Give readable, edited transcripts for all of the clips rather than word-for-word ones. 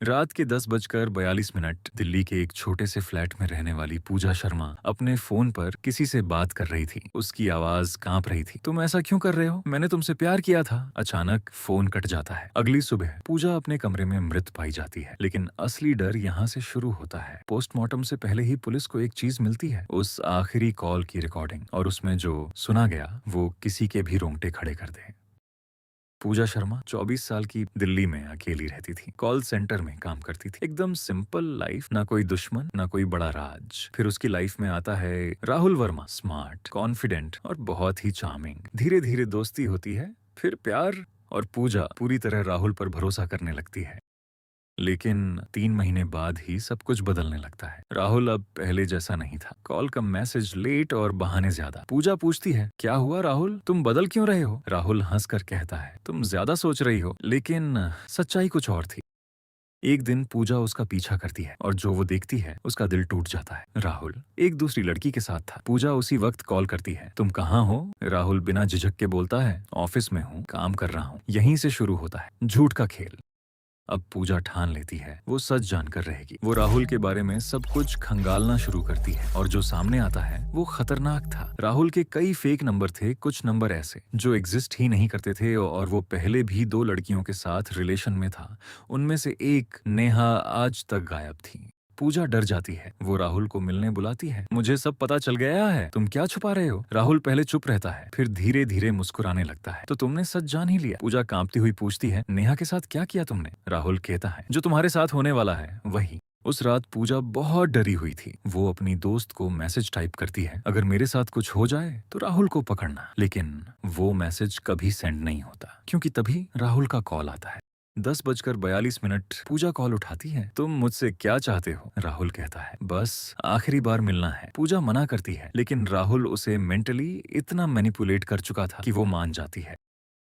रात के 10:42 दिल्ली के एक छोटे से फ्लैट में रहने वाली पूजा शर्मा अपने फोन पर किसी से बात कर रही थी। उसकी आवाज कांप रही थी। तुम ऐसा क्यों कर रहे हो? मैंने तुमसे प्यार किया था। अचानक फोन कट जाता है। अगली सुबह पूजा अपने कमरे में मृत पाई जाती है, लेकिन असली डर यहाँ से शुरू होता है। पोस्टमार्टम से पहले ही पुलिस को एक चीज मिलती है, उस आखिरी कॉल की रिकॉर्डिंग, और उसमें जो सुना गया वो किसी के भी रोंगटे खड़े कर दे। पूजा शर्मा 24 साल की दिल्ली में अकेली रहती थी। कॉल सेंटर में काम करती थी। एकदम सिंपल लाइफ, ना कोई दुश्मन ना कोई बड़ा राज। फिर उसकी लाइफ में आता है राहुल वर्मा, स्मार्ट, कॉन्फिडेंट और बहुत ही चार्मिंग। धीरे धीरे दोस्ती होती है, फिर प्यार, और पूजा पूरी तरह राहुल पर भरोसा करने लगती है। लेकिन 3 महीने बाद ही सब कुछ बदलने लगता है। राहुल अब पहले जैसा नहीं था। कॉल का मैसेज लेट और बहाने ज्यादा। पूजा पूछती है, क्या हुआ राहुल, तुम बदल क्यों रहे हो? राहुल हंसकर कहता है, तुम ज्यादा सोच रही हो। लेकिन सच्चाई कुछ और थी। एक दिन पूजा उसका पीछा करती है और जो वो देखती है उसका दिल टूट जाता है। राहुल एक दूसरी लड़की के साथ था। पूजा उसी वक्त कॉल करती है, तुम कहाँ हो? राहुल बिना झिझक के बोलता है, ऑफिस में हूँ, काम कर रहा हूँ। यहीं से शुरू होता है झूठ का खेल। अब पूजा ठान लेती है वो सच जानकर रहेगी। वो राहुल के बारे में सब कुछ खंगालना शुरू करती है, और जो सामने आता है वो खतरनाक था। राहुल के कई फेक नंबर थे, कुछ नंबर ऐसे जो एग्जिस्ट ही नहीं करते थे, और वो पहले भी 2 लड़कियों के साथ रिलेशन में था। उनमें से एक, नेहा, आज तक गायब थी। पूजा डर जाती है। वो राहुल को मिलने बुलाती है। मुझे सब पता चल गया है, तुम क्या छुपा रहे हो? राहुल पहले चुप रहता है, फिर धीरे धीरे मुस्कुराने लगता है। तो तुमने सच जान ही लिया? पूजा कांपती हुई पूछती है, नेहा के साथ क्या किया तुमने? राहुल कहता है, जो तुम्हारे साथ होने वाला है वही। उस रात पूजा बहुत डरी हुई थी। वो अपनी दोस्त को मैसेज टाइप करती है, अगर मेरे साथ कुछ हो जाए तो राहुल को पकड़ना। लेकिन वो मैसेज कभी सेंड नहीं होता, क्योंकि तभी राहुल का कॉल आता है। 10:42 पूजा कॉल उठाती है। तुम मुझसे क्या चाहते हो? राहुल कहता है, बस आखिरी बार मिलना है। पूजा मना करती है, लेकिन राहुल उसे मेंटली इतना मैनिपुलेट कर चुका था कि वो मान जाती है।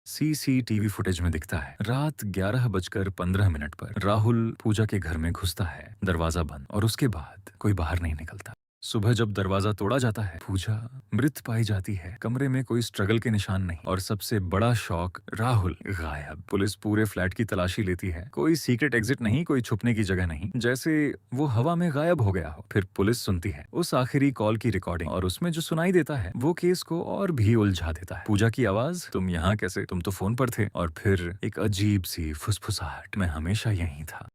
सीसीटीवी फुटेज में दिखता है, रात 11:15 पर राहुल पूजा के घर में घुसता है। दरवाजा बंद, और उसके बाद कोई बाहर नहीं निकलता। सुबह जब दरवाजा तोड़ा जाता है, पूजा मृत पाई जाती है। कमरे में कोई स्ट्रगल के निशान नहीं, और सबसे बड़ा शॉक, राहुल गायब। पुलिस पूरे फ्लैट की तलाशी लेती है। कोई सीक्रेट एग्जिट नहीं, कोई छुपने की जगह नहीं, जैसे वो हवा में गायब हो गया हो। फिर पुलिस सुनती है उस आखिरी कॉल की रिकॉर्डिंग, और उसमें जो सुनाई देता है वो केस को और भी उलझा देता है। पूजा की आवाज, तुम यहाँ कैसे, तुम तो फोन पर थे। और फिर एक अजीब सी फुसफुसाहट, मैं हमेशा यहीं था।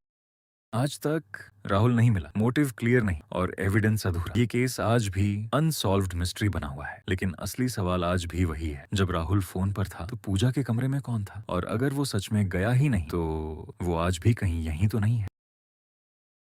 आज तक राहुल नहीं मिला, मोटिव क्लियर नहीं, और एविडेंस अधूरा। ये केस आज भी अनसॉल्व्ड मिस्ट्री बना हुआ है। लेकिन असली सवाल आज भी वही है, जब राहुल फोन पर था तो पूजा के कमरे में कौन था? और अगर वो सच में गया ही नहीं तो वो आज भी कहीं यहीं तो नहीं है।